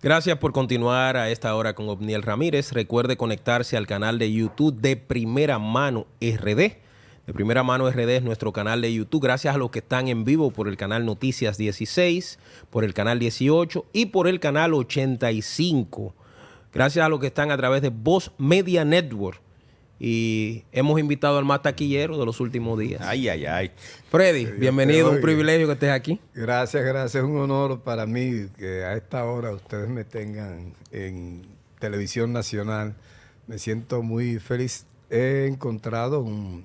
Gracias por continuar a esta hora con Obniel Ramírez. Recuerde conectarse al canal de YouTube de Primera Mano RD. De Primera Mano RD es nuestro canal de YouTube. Gracias a los que están en vivo por el canal Noticias 16, por el canal 18 y por el canal 85. Gracias a los que están a través de Voz Media Network. Y hemos invitado al más taquillero de los últimos días. Ay, ay, ay. Freddy, bienvenido. Un privilegio que estés aquí. Gracias, gracias. Es un honor para mí que a esta hora ustedes me tengan en televisión nacional. Me siento muy feliz. He encontrado un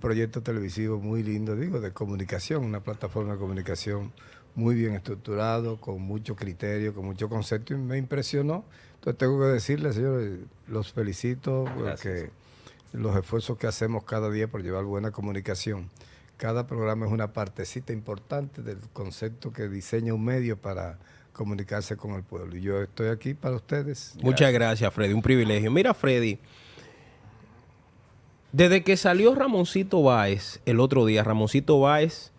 proyecto televisivo muy lindo, digo, de comunicación, una plataforma de comunicación muy bien estructurado, con mucho criterio, con mucho concepto, y me impresionó. Entonces tengo que decirles, señores, los felicito porque los esfuerzos que hacemos cada día por llevar buena comunicación. Cada programa es una partecita importante del concepto que diseña un medio para comunicarse con el pueblo. Y yo estoy aquí para ustedes. Muchas gracias, Freddy. Un privilegio. Mira, Freddy, desde que salió Ramoncito Báez el otro día, Ramoncito Báez,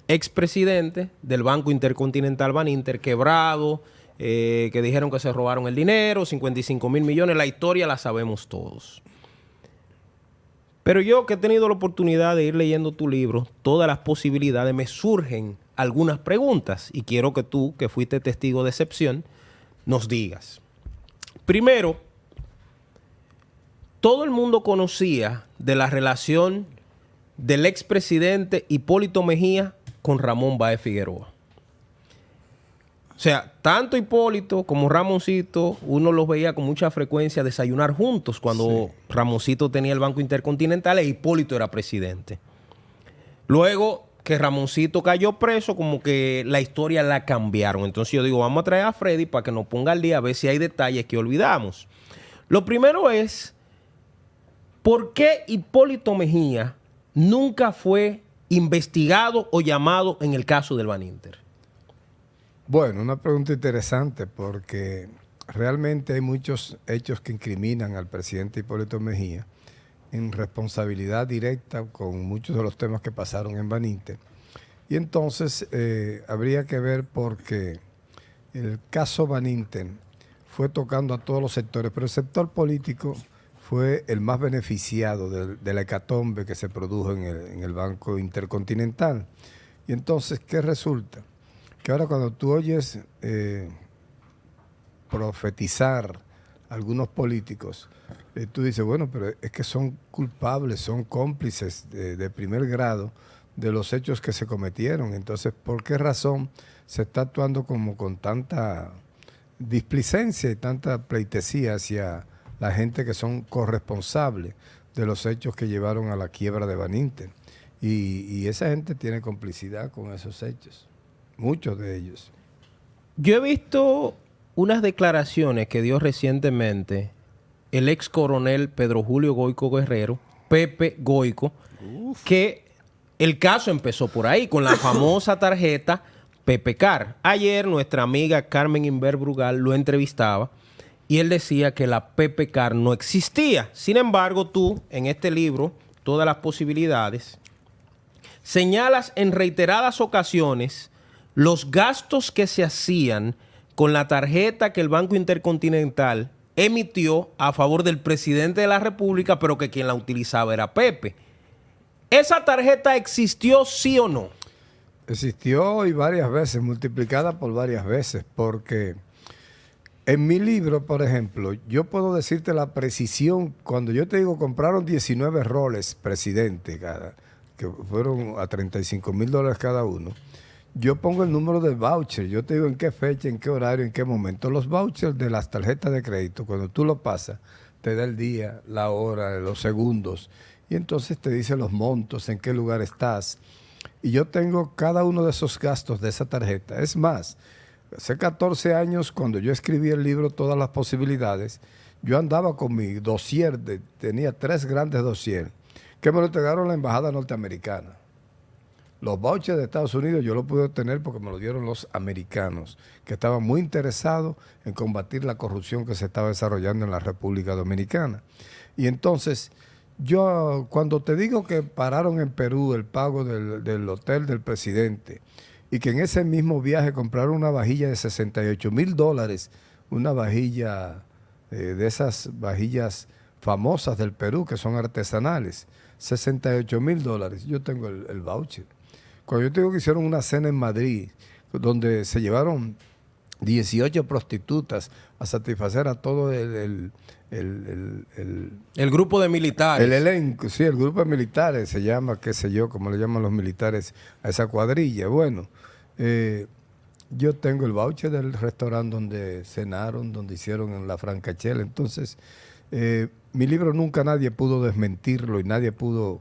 expresidente del Banco Intercontinental Baninter, quebrado, que dijeron que se robaron el dinero, 55,000 millones, la historia la sabemos todos. Pero yo que he tenido la oportunidad de ir leyendo tu libro, todas las posibilidades, me surgen algunas preguntas y quiero que tú, que fuiste testigo de excepción, nos digas. Primero, todo el mundo conocía de la relación del expresidente Hipólito Mejía con Ramón Báez Figueroa. O sea, tanto Hipólito como Ramoncito, uno los veía con mucha frecuencia desayunar juntos cuando Ramoncito tenía el Banco Intercontinental e Hipólito era presidente. Luego que Ramoncito cayó preso, como que la historia la cambiaron. Entonces yo digo, vamos a traer a Freddy para que nos ponga al día a ver si hay detalles que olvidamos. Lo primero es, ¿por qué Hipólito Mejía nunca fue investigado o llamado en el caso del Baninter? Bueno, una pregunta interesante porque realmente hay muchos hechos que incriminan al presidente Hipólito Mejía en responsabilidad directa con muchos de los temas que pasaron en Baninter. Y entonces habría que ver porque el caso Baninter fue tocando a todos los sectores, pero el sector político fue el más beneficiado de la hecatombe que se produjo en el Banco Intercontinental. Y entonces, ¿qué resulta? Que ahora cuando tú oyes profetizar a algunos políticos, tú dices, bueno, pero es que son culpables, son cómplices de primer grado de los hechos que se cometieron. Entonces, ¿por qué razón se está actuando como con tanta displicencia y tanta pleitesía hacia la gente que son corresponsables de los hechos que llevaron a la quiebra de Baninter? Y esa gente tiene complicidad con esos hechos. Muchos de ellos. Yo he visto unas declaraciones que dio recientemente el ex coronel Pedro Julio Goico Guerrero, Pepe Goico, que el caso empezó por ahí, con la famosa tarjeta Pepe Car. Ayer nuestra amiga Carmen Inver Brugal lo entrevistaba y él decía que la Pepe Car no existía. Sin embargo, tú, en este libro, Todas las Posibilidades, señalas en reiteradas ocasiones los gastos que se hacían con la tarjeta que el Banco Intercontinental emitió a favor del presidente de la República, pero que quien la utilizaba era Pepe. ¿Esa tarjeta existió, sí o no? Existió y varias veces, multiplicada por varias veces, porque en mi libro, por ejemplo, yo puedo decirte la precisión, cuando yo te digo compraron 19 roles presidente, que fueron a $35,000 cada uno, yo pongo el número del voucher, yo te digo en qué fecha, en qué horario, en qué momento. Los vouchers de las tarjetas de crédito, cuando tú lo pasas, te da el día, la hora, los segundos, y entonces te dice los montos, en qué lugar estás. Y yo tengo cada uno de esos gastos de esa tarjeta. Es más, hace 14 años, cuando yo escribí el libro Todas las Posibilidades, yo andaba con mi dossier, tenía 3 grandes dossiers, que me lo entregaron la embajada norteamericana. Los vouchers de Estados Unidos yo los pude obtener porque me lo dieron los americanos, que estaban muy interesados en combatir la corrupción que se estaba desarrollando en la República Dominicana. Y entonces, yo cuando te digo que pararon en Perú el pago del hotel del presidente y que en ese mismo viaje compraron una vajilla de $68,000, una vajilla de esas vajillas famosas del Perú que son artesanales, $68,000. Yo tengo el voucher. Cuando yo tengo que hicieron una cena en Madrid, donde se llevaron 18 prostitutas a satisfacer a todo el grupo de militares. El elenco, sí, el grupo de militares se llama, qué sé yo, como le llaman los militares a esa cuadrilla. Bueno, yo tengo el voucher del restaurante donde cenaron, donde hicieron en la Francachela. Entonces, mi libro nunca nadie pudo desmentirlo y nadie pudo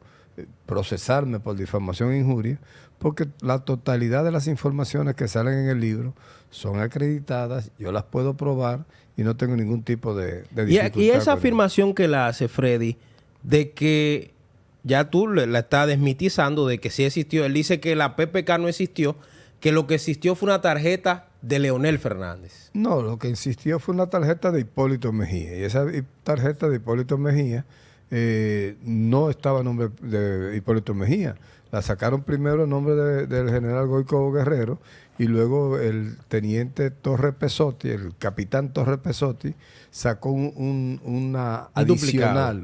procesarme por difamación e injuria, porque la totalidad de las informaciones que salen en el libro son acreditadas, yo las puedo probar y no tengo ningún tipo de dificultad. Y esa afirmación que la hace Freddy, de que ya tú la estás desmitizando, de que sí existió, él dice que la PPK no existió, que lo que existió fue una tarjeta de Leonel Fernández. No, lo que existió fue una tarjeta de Hipólito Mejía, y esa tarjeta de Hipólito Mejía no estaba a nombre de Hipólito Mejía. La sacaron primero en nombre del general Goico Guerrero y luego el teniente Torres Pesotti, el capitán Torres Pesotti, sacó una adicional,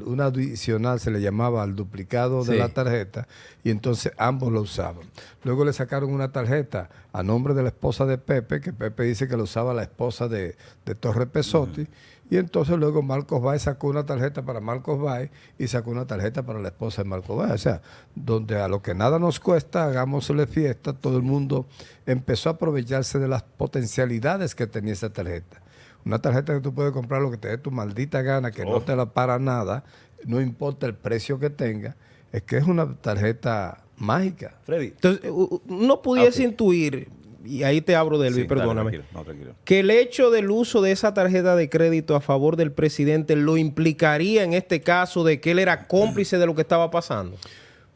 se le llamaba al duplicado de la tarjeta, y entonces ambos lo usaban. Luego le sacaron una tarjeta a nombre de la esposa de Pepe, que Pepe dice que lo usaba la esposa de Torres Pesotti, y entonces luego Marcos Báez sacó una tarjeta para Marcos Báez y sacó una tarjeta para la esposa de Marcos Báez. O sea, donde a lo que nada nos cuesta, hagámosle fiesta, todo el mundo empezó a aprovecharse de las potencialidades que tenía esa tarjeta. Una tarjeta que tú puedes comprar lo que te dé tu maldita gana, que no te la para nada, no importa el precio que tenga, es que es una tarjeta mágica. Freddy. Entonces, uno pudiese intuir, y ahí te abro del perdóname, tranquilo. que el hecho del uso de esa tarjeta de crédito a favor del presidente lo implicaría en este caso de que él era cómplice de lo que estaba pasando.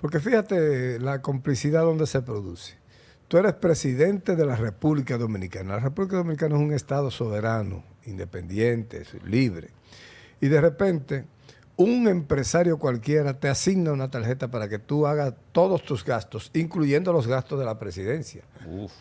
Porque fíjate la complicidad donde se produce. Tú eres presidente de la República Dominicana. La República Dominicana es un estado soberano, independiente, libre. Y de repente, un empresario cualquiera te asigna una tarjeta para que tú hagas todos tus gastos, incluyendo los gastos de la presidencia.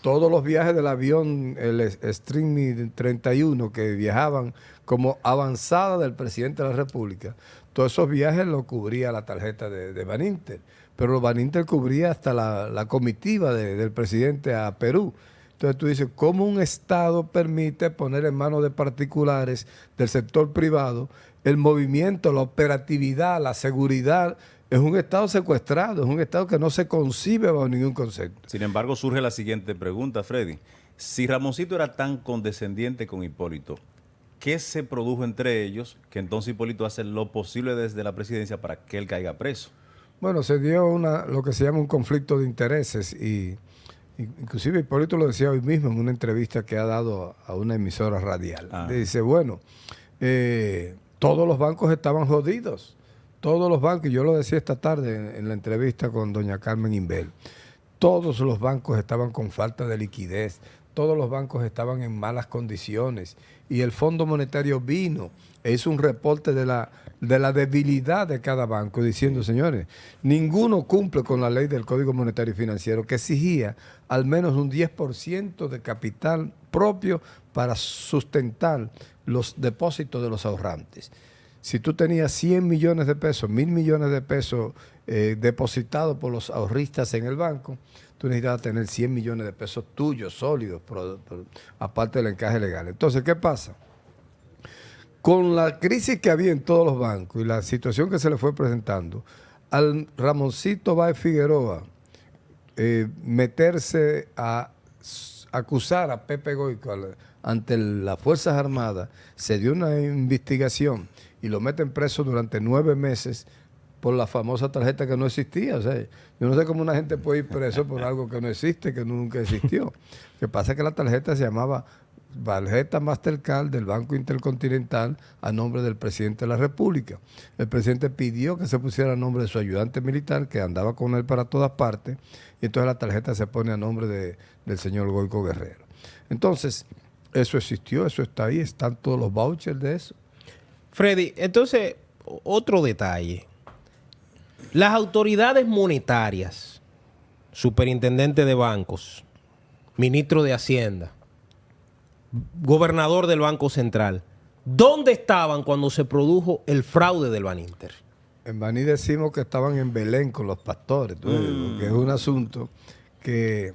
Todos los viajes del avión, el Stream 31, que viajaban como avanzada del presidente de la República, todos esos viajes los cubría la tarjeta de Baninter. Pero Baninter cubría hasta la comitiva del presidente a Perú. Entonces tú dices, ¿cómo un Estado permite poner en manos de particulares del sector privado el movimiento, la operatividad, la seguridad? Es un Estado secuestrado, es un Estado que no se concibe bajo ningún concepto. Sin embargo, surge la siguiente pregunta, Freddy. Si Ramoncito era tan condescendiente con Hipólito, ¿qué se produjo entre ellos que entonces Hipólito hace lo posible desde la presidencia para que él caiga preso? Bueno, se dio lo que se llama un conflicto de intereses y inclusive Hipólito lo decía hoy mismo en una entrevista que ha dado a una emisora radial. Dice, bueno, todos los bancos estaban jodidos, todos los bancos, y yo lo decía esta tarde en la entrevista con doña Carmen Imbel, todos los bancos estaban con falta de liquidez, todos los bancos estaban en malas condiciones y el Fondo Monetario vino e hizo un reporte de la debilidad de cada banco diciendo, señores, ninguno cumple con la ley del Código Monetario y Financiero que exigía al menos un 10% de capital propio para sustentar los depósitos de los ahorrantes. Si tú tenías 100 millones de pesos, 1.000 millones de pesos depositados por los ahorristas en el banco, tú necesitabas tener 100 millones de pesos tuyos, sólidos, aparte del encaje legal. Entonces, ¿qué pasa? Con la crisis que había en todos los bancos y la situación que se le fue presentando, al Ramoncito Báez Figueroa meterse a acusar a Pepe Goico ante las Fuerzas Armadas, se dio una investigación y lo meten preso durante 9 meses por la famosa tarjeta que no existía. O sea, yo no sé cómo una gente puede ir preso por algo que no existe, que nunca existió. Lo que pasa es que la tarjeta se llamaba tarjeta Mastercard del Banco Intercontinental a nombre del presidente de la República. El presidente pidió que se pusiera a nombre de su ayudante militar, que andaba con él para todas partes, y entonces la tarjeta se pone a nombre del señor Goico Guerrero. Entonces, eso existió, eso está ahí, están todos los vouchers de eso. Freddy, entonces, otro detalle. Las autoridades monetarias, superintendente de bancos, ministro de Hacienda, gobernador del Banco Central, ¿dónde estaban cuando se produjo el fraude del Baninter? En Baní decimos que estaban en Belén con los pastores, que es un asunto que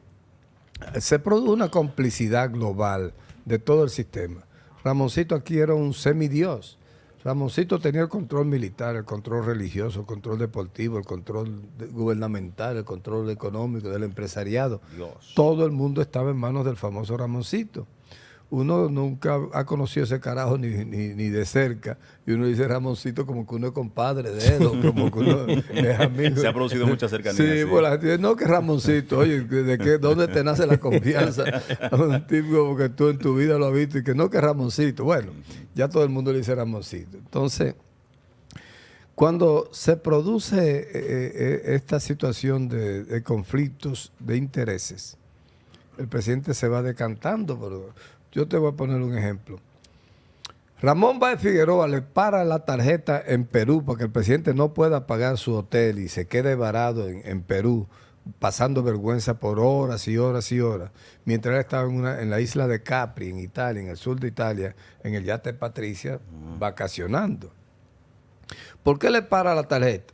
se produjo una complicidad global de todo el sistema. Ramoncito aquí era un semidios. Ramoncito tenía el control militar, el control religioso, el control deportivo, el control gubernamental, el control económico, del empresariado. Dios. Todo el mundo estaba en manos del famoso Ramoncito. Uno nunca ha conocido ese carajo ni de cerca. Y uno dice Ramoncito como que uno es compadre de él, o como que uno es amigo. Se ha producido mucha cercanía. Sí, pues la gente dice, no, que Ramoncito, oye, ¿dónde te nace la confianza a un tipo como que tú en tu vida lo has visto? Y que no, que Ramoncito. Bueno, ya todo el mundo le dice Ramoncito. Entonces, cuando se produce esta situación de conflictos de intereses, el presidente se va decantando, pero yo te voy a poner un ejemplo. Ramón Báez Figueroa le para la tarjeta en Perú para que el presidente no pueda pagar su hotel y se quede varado en Perú, pasando vergüenza por horas y horas y horas, mientras él estaba en la isla de Capri, en Italia, en el sur de Italia, en el yate Patricia, vacacionando. ¿Por qué le para la tarjeta?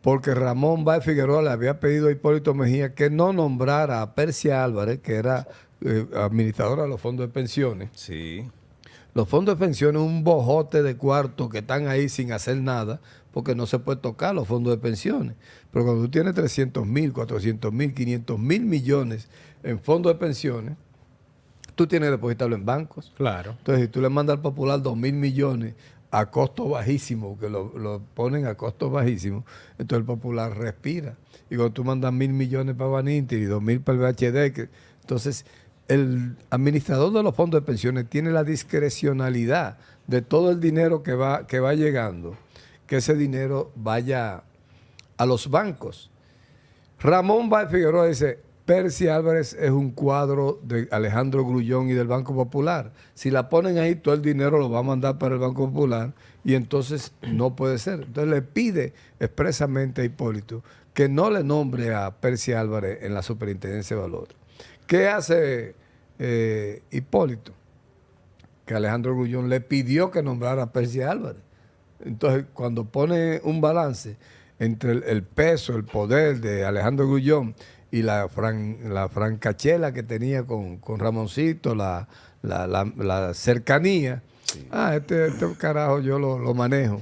Porque Ramón Báez Figueroa le había pedido a Hipólito Mejía que no nombrara a Persia Álvarez, que era administradora de los fondos de pensiones. Sí. Los fondos de pensiones, un bojote de cuartos que están ahí sin hacer nada, porque no se puede tocar los fondos de pensiones. Pero cuando tú tienes 300.000, 400.000, 500.000 millones en fondos de pensiones, tú tienes que depositarlo en bancos. Claro. Entonces, si tú le mandas al Popular 2.000 millones a costo bajísimo, que lo ponen a costo bajísimo, entonces el Popular respira. Y cuando tú mandas 1.000 millones para Baninter y 2.000 para el VHD, entonces el administrador de los fondos de pensiones tiene la discrecionalidad de todo el dinero que va llegando, que ese dinero vaya a los bancos. Ramón Báez Figueroa dice, Persia Álvarez es un cuadro de Alejandro Grullón y del Banco Popular. Si la ponen ahí, todo el dinero lo va a mandar para el Banco Popular y entonces no puede ser. Entonces le pide expresamente a Hipólito que no le nombre a Persia Álvarez en la Superintendencia de Valores. ¿Qué hace Hipólito? Que Alejandro Grullón le pidió que nombrara a Persia Álvarez. Entonces, cuando pone un balance entre el peso, el poder de Alejandro Grullón y la francachela que tenía con Ramoncito, la cercanía, sí. Este carajo yo lo manejo.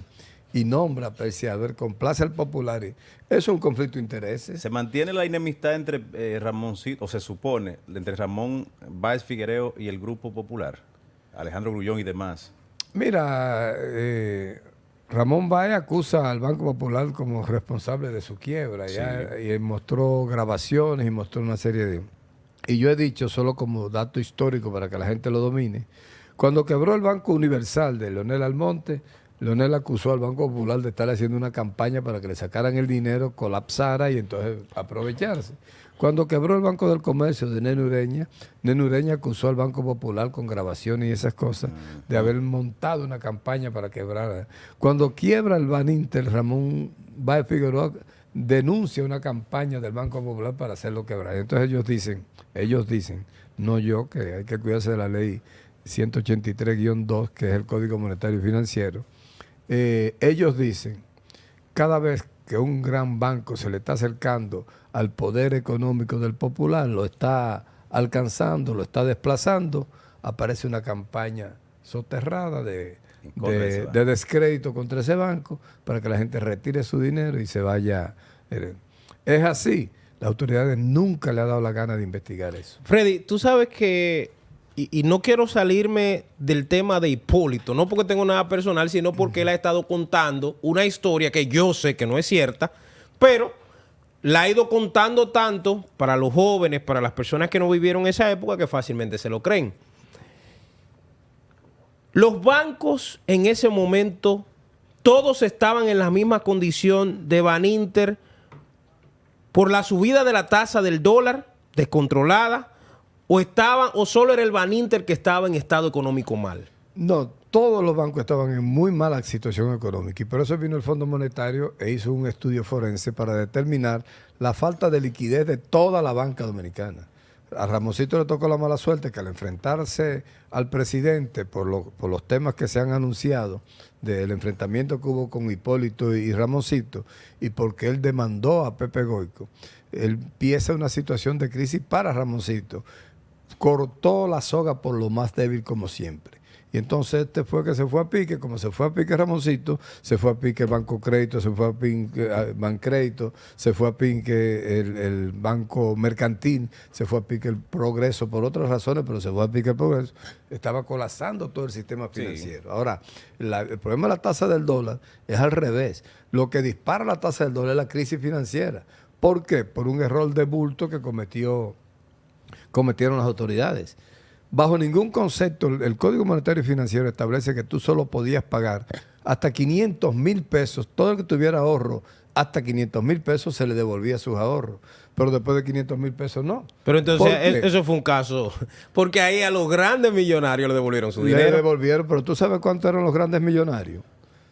Y nombra a Persia Álvarez, complace al Popular. Eso es un conflicto de intereses. ¿Se mantiene la enemistad entre Ramoncito, o se supone, entre Ramón Báez Figueroa y el Grupo Popular? Alejandro Grullón y demás. Mira, Ramón Báez acusa al Banco Popular como responsable de su quiebra. Sí. Y mostró grabaciones y mostró una serie de... Y yo he dicho, solo como dato histórico para que la gente lo domine, cuando quebró el Banco Universal de Leonel Almonte, Leonel acusó al Banco Popular de estar haciendo una campaña para que le sacaran el dinero, colapsara y entonces aprovecharse. Cuando quebró el Banco del Comercio de Nene Ureña acusó al Banco Popular con grabaciones y esas cosas de haber montado una campaña para quebrar. Cuando quiebra el Baninter, Ramón Báez Figueroa denuncia una campaña del Banco Popular para hacerlo quebrar. Entonces ellos dicen, no yo, que hay que cuidarse de la ley 183-2, que es el Código Monetario y Financiero. Ellos dicen, cada vez que un gran banco se le está acercando al poder económico del Popular, lo está alcanzando, lo está desplazando, aparece una campaña soterrada de descrédito contra ese banco para que la gente retire su dinero y se vaya. Es así. Las autoridades nunca le ha dado la gana de investigar eso. Freddy, tú sabes que... Y no quiero salirme del tema de Hipólito, no porque tengo nada personal, sino porque él ha estado contando una historia que yo sé que no es cierta, pero la ha ido contando tanto para los jóvenes, para las personas que no vivieron esa época, que fácilmente se lo creen. Los bancos en ese momento, todos estaban en la misma condición de Baninter por la subida de la tasa del dólar descontrolada, o solo era el Baninter que estaba en estado económico mal. No, todos los bancos estaban en muy mala situación económica y por eso vino el Fondo Monetario e hizo un estudio forense para determinar la falta de liquidez de toda la banca dominicana. A Ramosito le tocó la mala suerte que al enfrentarse al presidente por los temas que se han anunciado del enfrentamiento que hubo con Hipólito y Ramosito, y porque él demandó a Pepe Goico, él empieza una situación de crisis para Ramosito. Cortó la soga por lo más débil como siempre. Y entonces este fue que se fue a pique, como se fue a pique Ramoncito, se fue a pique el Banco Crédito, se fue a pique Bancrédito, se fue a pique el Banco Mercantil, se fue a pique el Progreso por otras razones, pero se fue a pique el Progreso. Estaba colapsando todo el sistema financiero. Sí. Ahora, el problema de la tasa del dólar es al revés. Lo que dispara la tasa del dólar es la crisis financiera. ¿Por qué? Por un error de bulto que cometieron las autoridades. Bajo ningún concepto, el Código Monetario y Financiero establece que tú solo podías pagar hasta 500,000 pesos. Todo el que tuviera ahorro, hasta 500,000 pesos se le devolvía sus ahorros. Pero después de 500,000 pesos no. Pero entonces eso fue un caso. Porque ahí a los grandes millonarios le devolvieron su dinero. Le devolvieron, pero ¿tú sabes cuántos eran los grandes millonarios?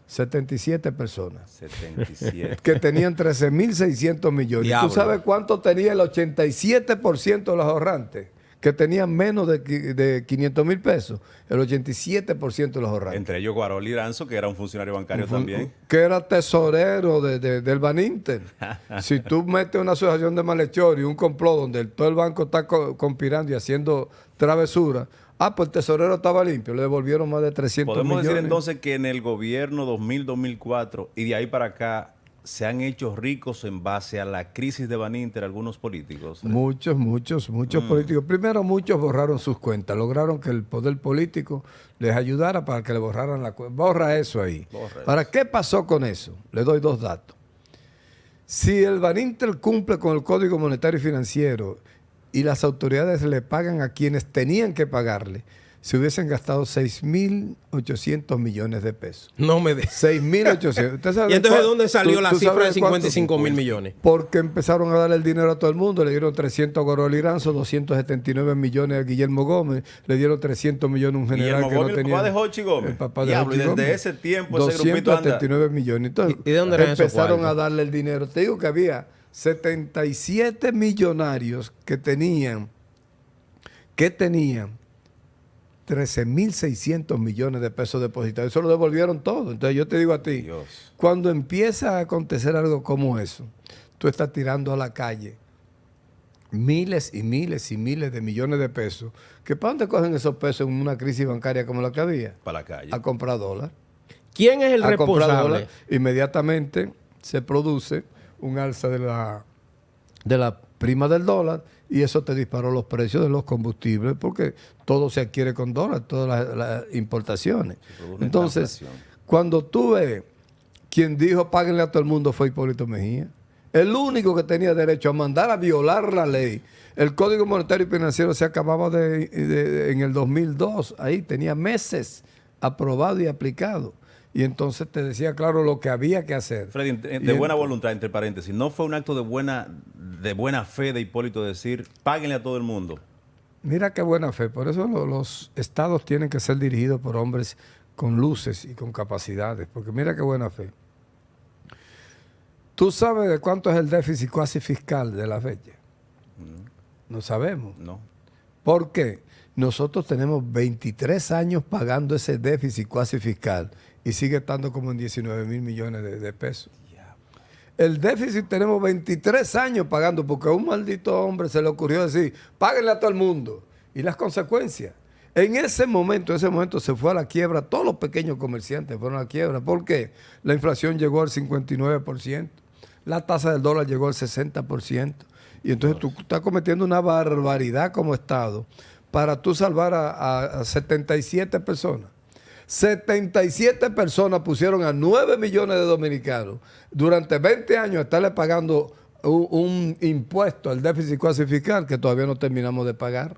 77 personas. 77. Que tenían 13,600 millones. Diablo. ¿Tú sabes cuánto tenía el 87% de los ahorrantes? Que tenían menos de 500,000 pesos. El 87% de los ahorrantes. Entre ellos Guarol Iranzo, que era un funcionario bancario también. Que era tesorero del Baninter. Si tú metes una asociación de malhechores y un complot donde todo el banco está conspirando y haciendo travesuras, pues el tesorero estaba limpio, le devolvieron más de 300 millones. Podemos decir entonces que en el gobierno 2000-2004 y de ahí para acá se han hecho ricos en base a la crisis de Baninter algunos políticos. Muchos políticos. Primero, muchos borraron sus cuentas, lograron que el poder político les ayudara para que le borraran la cuenta. Borra eso ahí. Ahora, ¿qué pasó con eso? Le doy dos datos. Si el Baninter cumple con el Código Monetario y Financiero y las autoridades le pagan a quienes tenían que pagarle, se hubiesen gastado 6,800 millones de pesos. No me des. 6,800. ¿Y entonces de dónde salió la cifra de 55,000 millones? Porque empezaron a darle el dinero a todo el mundo. Le dieron 300 a Guarol Iranzo, 279 millones a Guillermo Gómez, le dieron 300 millones a un general Guillermo que Gómez, no tenía. El papá de Hochi Gómez. El papá de Diablo, Hochi y desde Gómez. ese tiempo ese grupito anda. 279 millones. Entonces, ¿Y de dónde eran esos empezaron cuartos? a darle el dinero. Te digo que había 77 millonarios que tenían 13,600 millones de pesos depositados. Eso lo devolvieron todo. Entonces yo te digo a ti, Dios. cuando empieza a acontecer algo como eso, tú estás tirando a la calle miles y miles y miles de millones de pesos. ¿Que para dónde cogen esos pesos en una crisis bancaria como la que había? Para la calle. A comprar dólar. ¿Quién es el A comprar responsable? dólar. Inmediatamente se produce un alza de la prima del dólar y eso te disparó los precios de los combustibles porque todo se adquiere con dólar, todas las importaciones. Entonces, cuando tú ves quien dijo páguenle a todo el mundo fue Hipólito Mejía, el único que tenía derecho a mandar a violar la ley. El Código Monetario y Financiero se acababa en el 2002, ahí tenía meses aprobado y aplicado. Y entonces te decía claro lo que había que hacer. Freddy, de buena voluntad, entre paréntesis, ¿no fue un acto de buena fe de Hipólito decir, páguenle a todo el mundo? Mira qué buena fe. Por eso los estados tienen que ser dirigidos por hombres con luces y con capacidades. Porque mira qué buena fe. ¿Tú sabes de cuánto es el déficit cuasi fiscal de la fecha? No sabemos. No. ¿Por qué? Nosotros tenemos 23 años pagando ese déficit cuasi fiscal y sigue estando como en 19,000 millones de pesos. El déficit tenemos 23 años pagando porque a un maldito hombre se le ocurrió decir, páguenle a todo el mundo. Y las consecuencias. En ese momento se fue a la quiebra, todos los pequeños comerciantes fueron a la quiebra. ¿Por qué? La inflación llegó al 59%, la tasa del dólar llegó al 60%. Y entonces tú estás cometiendo una barbaridad como Estado para tú salvar a 77 personas. 77 personas pusieron a 9 millones de dominicanos durante 20 años a estarle pagando un impuesto al déficit cuasi fiscal que todavía no terminamos de pagar.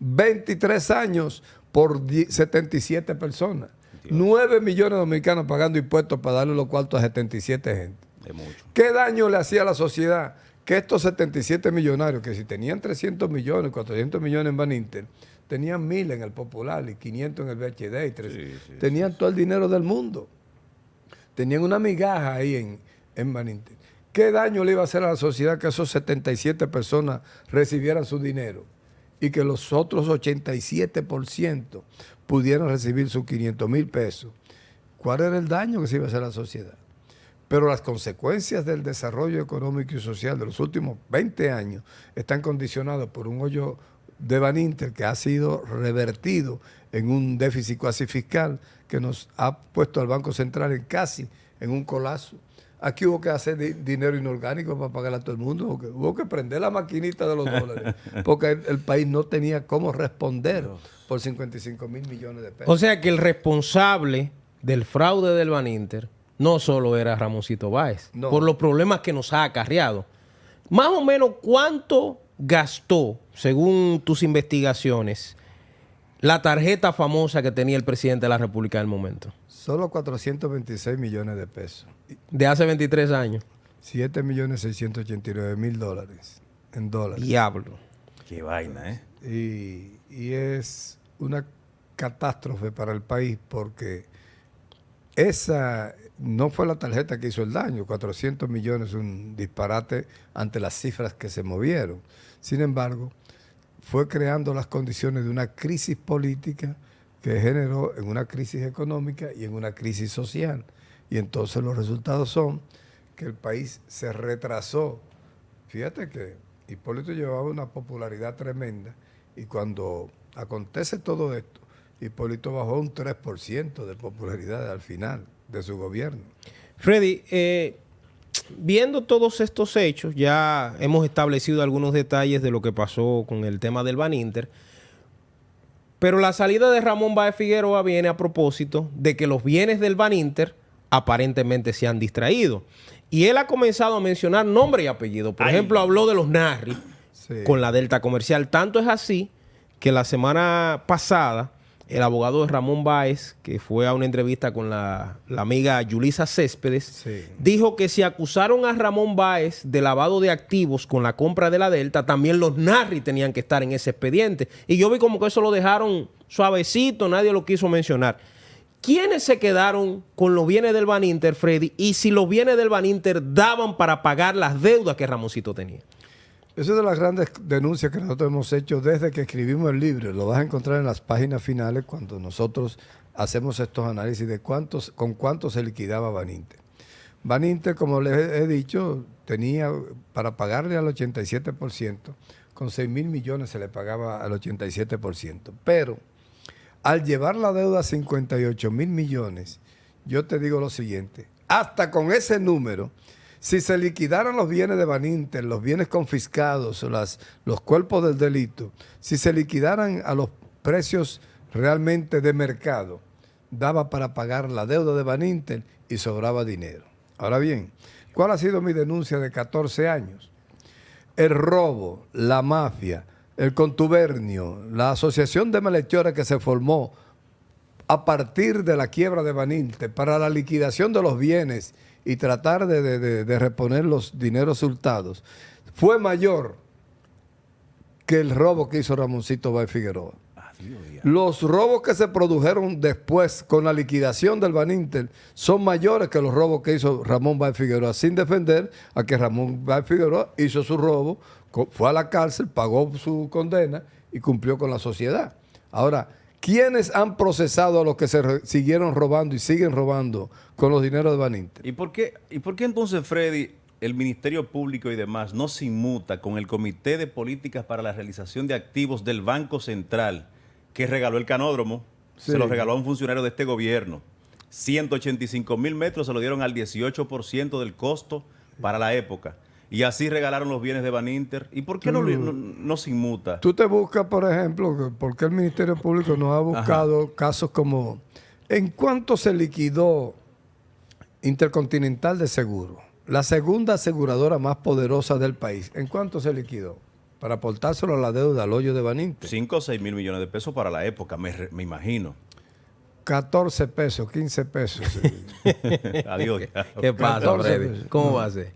23 años por 77 personas. Dios. 9 millones de dominicanos pagando impuestos para darle los cuartos a 77 gente. De mucho. ¿Qué daño le hacía a la sociedad? Que estos 77 millonarios, que si tenían 300 millones, 400 millones en Baninter, tenían 1,000 en el Popular y 500 en el BHD. Tenían todo el dinero del mundo. Tenían una migaja ahí en Baninter. ¿Qué daño le iba a hacer a la sociedad que esos 77 personas recibieran su dinero y que los otros 87% pudieran recibir sus 500,000 pesos? ¿Cuál era el daño que se iba a hacer a la sociedad? Pero las consecuencias del desarrollo económico y social de los últimos 20 años están condicionadas por un hoyo de Baninter que ha sido revertido en un déficit cuasi fiscal que nos ha puesto al Banco Central en un colapso. Aquí hubo que hacer dinero inorgánico para pagarle a todo el mundo. Hubo que prender la maquinita de los dólares porque el país no tenía cómo responder por 55,000 millones de pesos. O sea que el responsable del fraude del Baninter no solo era Ramoncito Báez, por los problemas que nos ha acarreado. Más o menos, ¿cuánto gastó, según tus investigaciones, la tarjeta famosa que tenía el presidente de la República en el momento? Solo 426 millones de pesos. De hace 23 años. 7,689,000 dólares en dólares. Diablo. Qué vaina, ¿eh? Y es una catástrofe para el país porque esa no fue la tarjeta que hizo el daño. 400 millones es un disparate ante las cifras que se movieron. Sin embargo, fue creando las condiciones de una crisis política que generó en una crisis económica y en una crisis social. Y entonces los resultados son que el país se retrasó. Fíjate que Hipólito llevaba una popularidad tremenda y cuando acontece todo esto, Hipólito bajó un 3% de popularidad al final de su gobierno. Freddy, viendo todos estos hechos, ya hemos establecido algunos detalles de lo que pasó con el tema del Baninter, pero la salida de Ramón Báez Figueroa viene a propósito de que los bienes del Baninter aparentemente se han distraído. Y él ha comenzado a mencionar nombre y apellido. Por ejemplo, habló de los Narri con la Delta Comercial. Tanto es así que la semana pasada el abogado de Ramón Báez, que fue a una entrevista con la amiga Yulisa Céspedes, dijo que si acusaron a Ramón Báez de lavado de activos con la compra de la Delta, también los Narri tenían que estar en ese expediente. Y yo vi como que eso lo dejaron suavecito, nadie lo quiso mencionar. ¿Quiénes se quedaron con los bienes del Baninter, Freddy? Y si los bienes del Baninter daban para pagar las deudas que Ramoncito tenía. Esa es de las grandes denuncias que nosotros hemos hecho desde que escribimos el libro. Lo vas a encontrar en las páginas finales cuando nosotros hacemos estos análisis de con cuánto se liquidaba Baninter. Baninter, como les he dicho, tenía para pagarle al 87%, con 6,000 millones se le pagaba al 87%. Pero al llevar la deuda a 58,000 millones, yo te digo lo siguiente, hasta con ese número, si se liquidaran los bienes de Baninter, los bienes confiscados, los cuerpos del delito, si se liquidaran a los precios realmente de mercado, daba para pagar la deuda de Baninter y sobraba dinero. Ahora bien, ¿cuál ha sido mi denuncia de 14 años? El robo, la mafia, el contubernio, la asociación de malhechores que se formó a partir de la quiebra de Baninter para la liquidación de los bienes y tratar de reponer los dineros hurtados, fue mayor que el robo que hizo Ramoncito Báez Figueroa. Los robos que se produjeron después con la liquidación del Baninter son mayores que los robos que hizo Ramón Báez Figueroa, sin defender a que Ramón Báez Figueroa hizo su robo, fue a la cárcel, pagó su condena y cumplió con la sociedad. Ahora, ¿quiénes han procesado a los que se siguieron robando y siguen robando con los dineros de Baninter? ¿Y por qué entonces, Freddy, el Ministerio Público y demás no se inmuta con el Comité de Políticas para la Realización de Activos del Banco Central, que regaló el canódromo? Sí. Se lo regaló a un funcionario de este gobierno. 185,000 metros se lo dieron al 18% del costo para la época. Y así regalaron los bienes de Baninter. ¿Y por qué no se inmuta? Tú te buscas, por ejemplo, ¿por qué el Ministerio Público no ha buscado casos como en cuánto se liquidó Intercontinental de Seguro, la segunda aseguradora más poderosa del país? ¿En cuánto se liquidó? Para aportárselo a la deuda al hoyo de Baninter. 5 o 6 mil millones de pesos para la época, me imagino. 14 pesos, 15 pesos. Adiós. ¿Qué pasa, Freddy? ¿Cómo va a ser?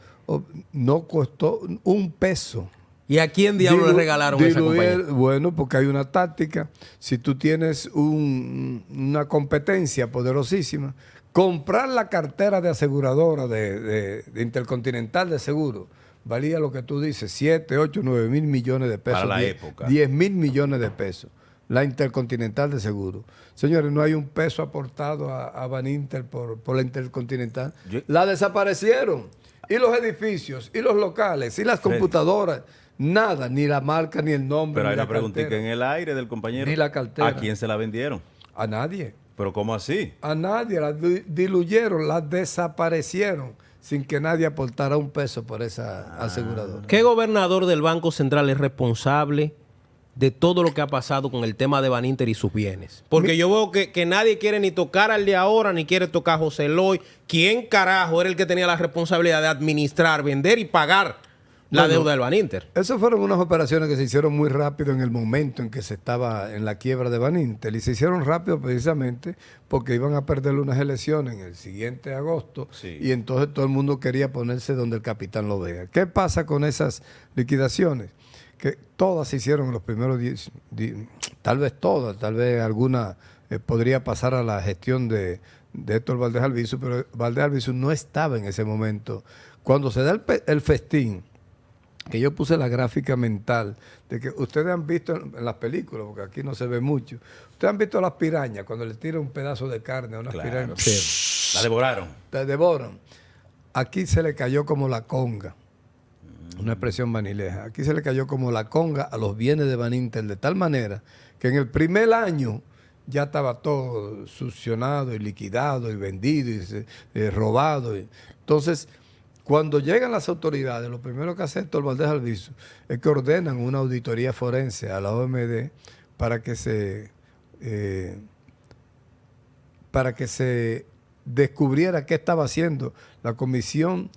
No costó un peso ¿Y a quién diablos le regalaron esa compañía? Bueno, porque hay una táctica. Si tú tienes una competencia poderosísima, comprar la cartera de aseguradora de Intercontinental de Seguro valía lo que tú dices, 7, 8, 9 mil millones de pesos. Para la época. 10 mil millones de pesos. La Intercontinental de Seguro. Señores, no hay un peso aportado a Baninter por la Intercontinental. La desaparecieron. Y los edificios, y los locales, y las computadoras. Nada, ni la marca, ni el nombre. Pero hay ni una preguntita en el aire del compañero. Ni la cartera. ¿A quién se la vendieron? A nadie. ¿Pero cómo así? A nadie. La diluyeron, la desaparecieron sin que nadie aportara un peso por esa aseguradora. ¿Qué gobernador del Banco Central es responsable de todo lo que ha pasado con el tema de Baninter y sus bienes? Porque yo veo que nadie quiere ni tocar al de ahora, ni quiere tocar a José Eloy. ¿Quién carajo era el que tenía la responsabilidad de administrar, vender y pagar la deuda del Baninter? Esas fueron unas operaciones que se hicieron muy rápido en el momento en que se estaba en la quiebra de Baninter. Y se hicieron rápido precisamente porque iban a perder unas elecciones en el siguiente agosto. Sí. Y entonces todo el mundo quería ponerse donde el capitán lo vea. ¿Qué pasa con esas liquidaciones? Que todas se hicieron en los primeros 10, tal vez todas, tal vez alguna podría pasar a la gestión de Héctor Valdés Albizu, pero Valdés Albizu no estaba en ese momento. Cuando se da el festín, que yo puse la gráfica mental de que ustedes han visto en las películas, porque aquí no se ve mucho, ustedes han visto las pirañas cuando le tiran un pedazo de carne a unas pirañas. Sí. La devoraron. Te devoran. Aquí se le cayó como la conga, una expresión banileja. Aquí se le cayó como la conga a los bienes de Baninter, de tal manera que en el primer año ya estaba todo succionado y liquidado y vendido y robado. Entonces, cuando llegan las autoridades, lo primero que hace Héctor Valdés Albizu es que ordenan una auditoría forense a la OMD para que se descubriera qué estaba haciendo la Comisión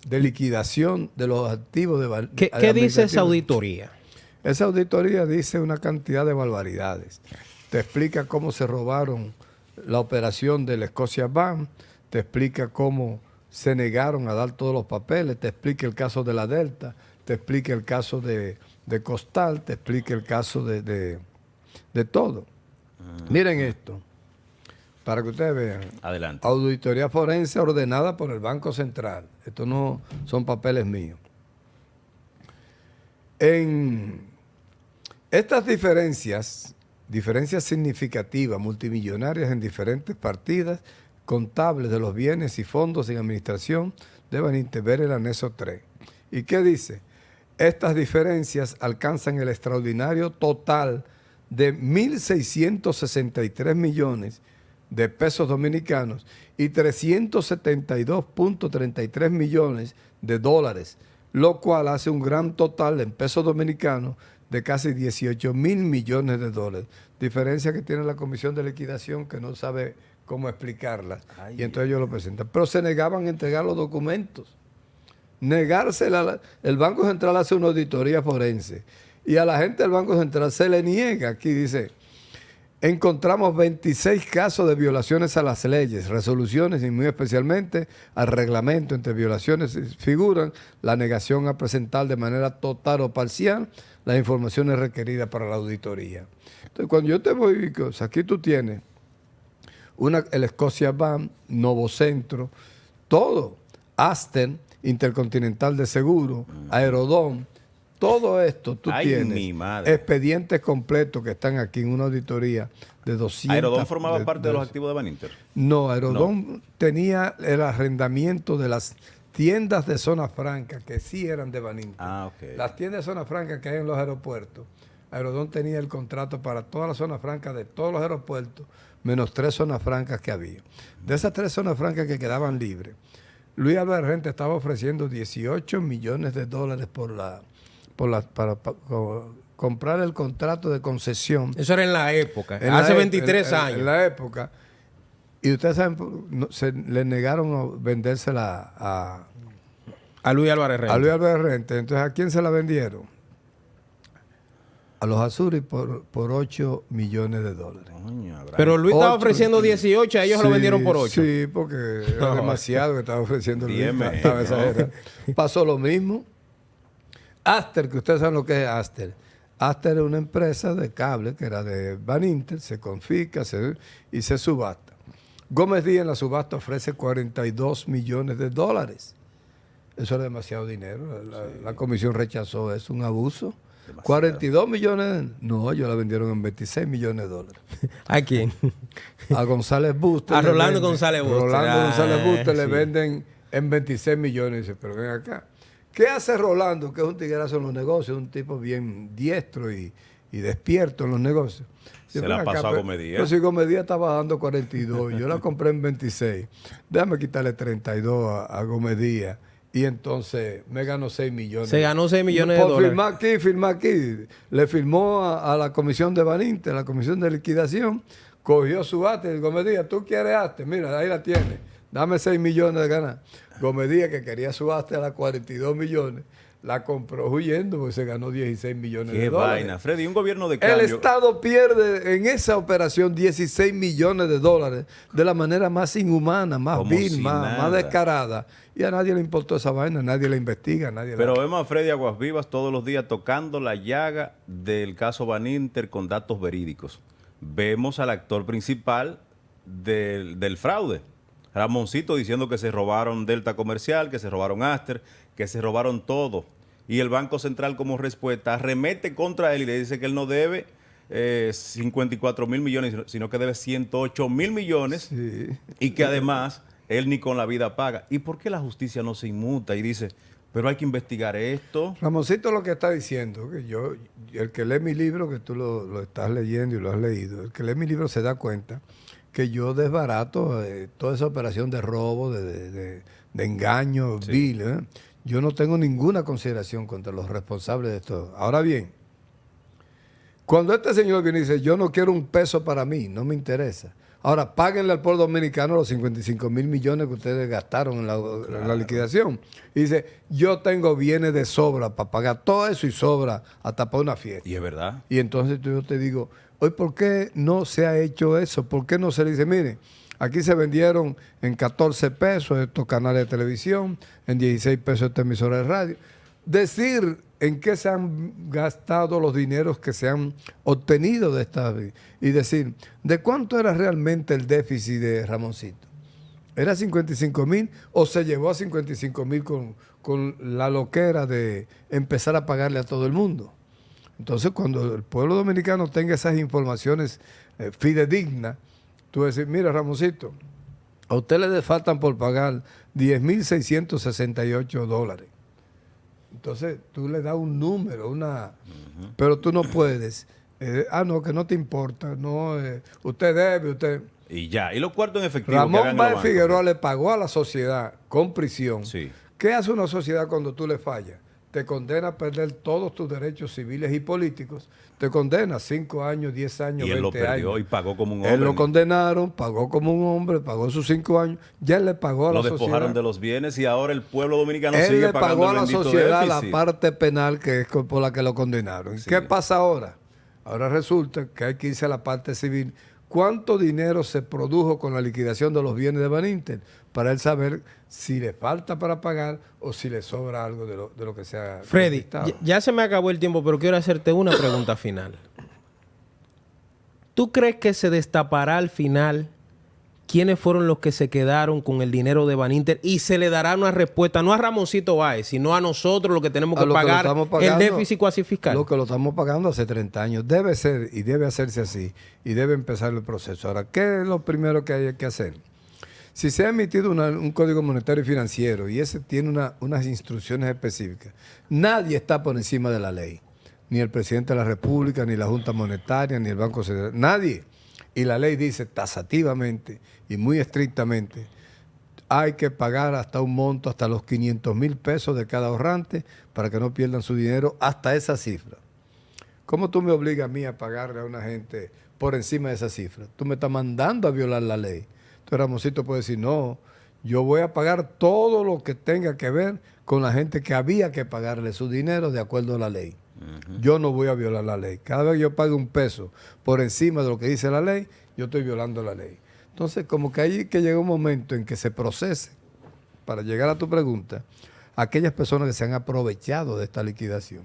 de Liquidación de los Activos de Baninter. ¿Qué dice esa auditoría? Esa auditoría dice una cantidad de barbaridades. Te explica cómo se robaron la operación del Scotia Bank, te explica cómo se negaron a dar todos los papeles, te explica el caso de la Delta, te explica el caso de Costal, te explica el caso de todo. Miren esto, para que ustedes vean. Adelante. Auditoría forense ordenada por el Banco Central. Estos no son papeles míos. En estas diferencias significativas, multimillonarias en diferentes partidas contables de los bienes y fondos en administración, deben ver el anexo 3. ¿Y qué dice? Estas diferencias alcanzan el extraordinario total de 1.663 millones de pesos dominicanos y 372.33 millones de dólares, lo cual hace un gran total en pesos dominicanos de casi 18 mil millones de dólares. Diferencia que tiene la Comisión de Liquidación que no sabe cómo explicarla. Y entonces ellos lo presentan. Pero se negaban a entregar los documentos. El Banco Central hace una auditoría forense y a la gente del Banco Central se le niega. Aquí dice, encontramos 26 casos de violaciones a las leyes, resoluciones y muy especialmente al reglamento. Entre violaciones figuran la negación a presentar de manera total o parcial las informaciones requeridas para la auditoría. Entonces, cuando yo te voy, aquí tú tienes el Scotia Bank, Novocentro, todo, Aston, Intercontinental de Seguro, Aerodón, todo esto tú tienes expedientes completos que están aquí en una auditoría de 200. ¿Aerodón formaba parte de los activos de Baninter? No, Aerodón tenía el arrendamiento de las tiendas de zona franca que sí eran de Baninter. Okay. Las tiendas de zona franca que hay en los aeropuertos, Aerodón tenía el contrato para todas las zonas francas de todos los aeropuertos, menos 3 zonas francas que había. De esas 3 zonas francas que quedaban libres, Luis Álvarez Rente estaba ofreciendo 18 millones de dólares para comprar el contrato de concesión. Eso era en la época, hace 23 años. En la época. Y ustedes saben, se le negaron vendérsela a Luis Álvarez Rente. A Luis Álvarez Rente. Entonces, ¿a quién se la vendieron? A los Azuris por 8 millones de dólares. Pero Luis estaba ofreciendo 18, a ellos sí, lo vendieron por 8. Sí, porque era demasiado que estaba ofreciendo Luis. Estaba exagerado. Pasó lo mismo. Aster, que ustedes saben lo que es Aster. Aster es una empresa de cable que era de Baninter, se confisca y se subasta. Gómez Díaz en la subasta ofrece 42 millones de dólares. Eso era demasiado dinero. La comisión rechazó eso, un abuso. Demasiado. 42 millones. No, ellos la vendieron en 26 millones de dólares. ¿A quién? A González Buster. A Rolando González Buster. Rolando González Buster le venden en 26 millones. Dice, pero ven acá. ¿Qué hace Rolando, que es un tiguerazo en los negocios? Un tipo bien diestro y despierto en los negocios. Se la pasó a Gómez Díaz. Pero si Gómez Díaz estaba dando 42, yo la compré en 26. Déjame quitarle 32 a Gómez Díaz. Y entonces me ganó 6 millones. Se ganó 6 millones de dólares. Firma aquí. Le firmó a la comisión de Baninter, la comisión de liquidación. Cogió su ate y Gómez Díaz, tú quieres ate. Mira, ahí la tienes. Dame 6 millones de ganar. Gómez Díaz, que quería su ate a las 42 millones, la compró huyendo porque se ganó 16 millones de dólares. Qué vaina, Freddy, un gobierno de cambio. El Estado pierde en esa operación 16 millones de dólares de la manera más inhumana, más vil, más descarada. Y a nadie le importó esa vaina, nadie la investiga, Pero vemos a Freddy Aguas Vivas todos los días tocando la llaga del caso Baninter con datos verídicos. Vemos al actor principal del fraude, Ramoncito, diciendo que se robaron Delta Comercial, que se robaron Aster, que se robaron todo. Y el Banco Central, como respuesta, arremete contra él y le dice que él no debe 54 mil millones, sino que debe 108 mil millones. Sí. Y que además él ni con la vida paga. ¿Y por qué la justicia no se inmuta? Y dice, pero hay que investigar esto. Ramoncito lo que está diciendo, que el que lee mi libro, que tú lo estás leyendo y lo has leído, el que lee mi libro se da cuenta que yo desbarato toda esa operación de robo, de engaño, sí, vil. Yo no tengo ninguna consideración contra los responsables de esto. Ahora bien, cuando este señor viene y dice, yo no quiero un peso para mí, no me interesa. Ahora, páguenle al pueblo dominicano los 55 mil millones que ustedes gastaron en la liquidación. Y dice, yo tengo bienes de sobra para pagar todo eso y sobra hasta para una fiesta. Y es verdad. Y entonces yo te digo, hoy, ¿por qué no se ha hecho eso? ¿Por qué no se le dice, mire, aquí se vendieron en 14 pesos estos canales de televisión, en 16 pesos esta emisora de radio? Decir en qué se han gastado los dineros que se han obtenido de esta, y decir, ¿de cuánto era realmente el déficit de Ramoncito? ¿Era 55 mil o se llevó a 55 mil con la loquera de empezar a pagarle a todo el mundo? Entonces, cuando el pueblo dominicano tenga esas informaciones fidedignas, tú decir, mira, Ramoncito, a usted le faltan por pagar 10.668 dólares. Entonces, tú le das un número, pero tú no puedes. No, que no te importa. No, usted debe, usted... Y ya, y los cuartos en efectivo. Ramón Báez Figueroa le pagó a la sociedad con prisión. Sí. ¿Qué hace una sociedad cuando tú le fallas? Te condena a perder todos tus derechos civiles y políticos. Te condena 5 años, 10 años, 20 años. Y él lo perdió años. Y pagó como un hombre. Él lo condenaron, pagó como un hombre, pagó sus 5 años. Ya él le pagó a la sociedad. Lo despojaron de los bienes y ahora el pueblo dominicano sigue pagando el bendito déficit. Él le pagó a la sociedad la parte penal que es por la que lo condenaron. Sí. ¿Qué pasa ahora? Ahora resulta que hay que irse a la parte civil. ¿Cuánto dinero se produjo con la liquidación de los bienes de Baninter? Para él saber si le falta para pagar o si le sobra algo de lo que sea. Freddy, ya se me acabó el tiempo, pero quiero hacerte una pregunta final. ¿Tú crees que se destapará al final quiénes fueron los que se quedaron con el dinero de Baninter y se le dará una respuesta, no a Ramoncito Báez, sino a nosotros, lo que tenemos que pagar el déficit cuasi fiscal? Lo que lo estamos pagando hace 30 años. Debe ser y debe hacerse así y debe empezar el proceso. Ahora, ¿qué es lo primero que hay que hacer? Si se ha emitido un código monetario y financiero y ese tiene unas instrucciones específicas, nadie está por encima de la ley. Ni el presidente de la República, ni la Junta Monetaria, ni el Banco Central. Nadie. Y la ley dice tasativamente y muy estrictamente, hay que pagar hasta un monto, hasta los 500 mil pesos de cada ahorrante para que no pierdan su dinero hasta esa cifra. ¿Cómo tú me obligas a mí a pagarle a una gente por encima de esa cifra? Tú me estás mandando a violar la ley. Entonces Ramoncito puede decir, no, yo voy a pagar todo lo que tenga que ver con la gente que había que pagarle su dinero de acuerdo a la ley. Yo no voy a violar la ley. Cada vez que yo pague un peso por encima de lo que dice la ley, yo estoy violando la ley. Entonces, como que hay que llegar un momento en que se procese, para llegar a tu pregunta, aquellas personas que se han aprovechado de esta liquidación.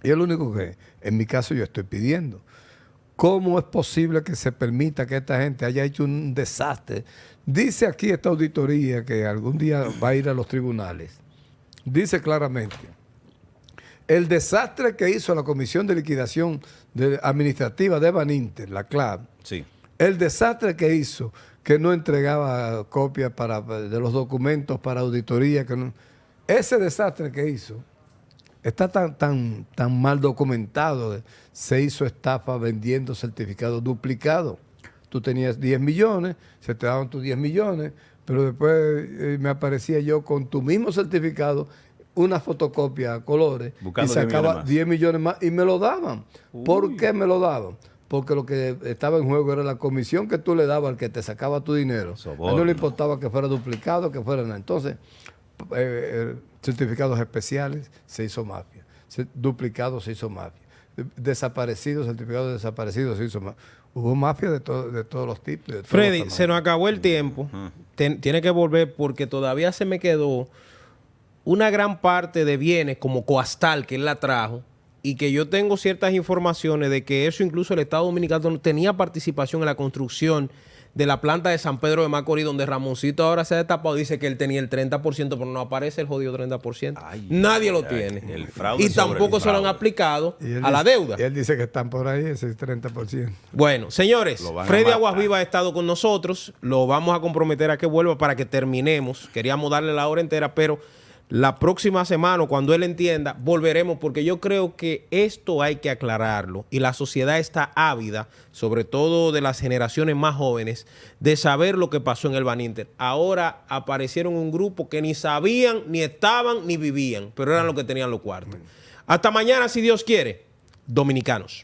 Y es lo único que, en mi caso, yo estoy pidiendo. ¿Cómo es posible que se permita que esta gente haya hecho un desastre? Dice aquí esta auditoría que algún día va a ir a los tribunales. Dice claramente, el desastre que hizo la Comisión de Liquidación Administrativa de Baninter, la CLAB, Sí. el desastre que hizo, que no entregaba copias de los documentos para auditoría, ese desastre que hizo está tan mal documentado. Se hizo estafa vendiendo certificados duplicados. Tú tenías 10 millones, se te daban tus 10 millones, pero después me aparecía yo con tu mismo certificado, una fotocopia a colores, Buscando y sacaba 10 millones más y me lo daban. ¿Por qué me lo daban? Porque lo que estaba en juego era la comisión que tú le dabas al que te sacaba tu dinero. A él no le importaba que fuera duplicado, que fuera nada. Entonces, certificados especiales, se hizo mafia. Duplicados, se hizo mafia. Desaparecidos, certificados desaparecidos, se hizo mafia. Hubo mafia de todos los tipos. De todos Freddy, los se nos acabó el tiempo. Tiene que volver porque todavía se me quedó una gran parte de bienes como Coastal, que él la trajo, y que yo tengo ciertas informaciones de que eso incluso el Estado Dominicano tenía participación en la construcción de la planta de San Pedro de Macorís, donde Ramoncito ahora se ha destapado, dice que él tenía el 30%, pero no aparece el jodido 30%. Nadie lo tiene. El fraude y tampoco el se lo han fraude. aplicado Y a la deuda. Y él dice que están por ahí ese 30%. Bueno, señores, Lo van a Freddy matar. Aguas Vivas ha estado con nosotros. Lo vamos a comprometer a que vuelva para que terminemos. Queríamos darle la hora entera, pero la próxima semana, cuando él entienda, volveremos, porque yo creo que esto hay que aclararlo y la sociedad está ávida, sobre todo de las generaciones más jóvenes, de saber lo que pasó en el Baninter. Ahora aparecieron un grupo que ni sabían, ni estaban, ni vivían, pero eran los que tenían los cuartos. Hasta mañana, si Dios quiere, dominicanos.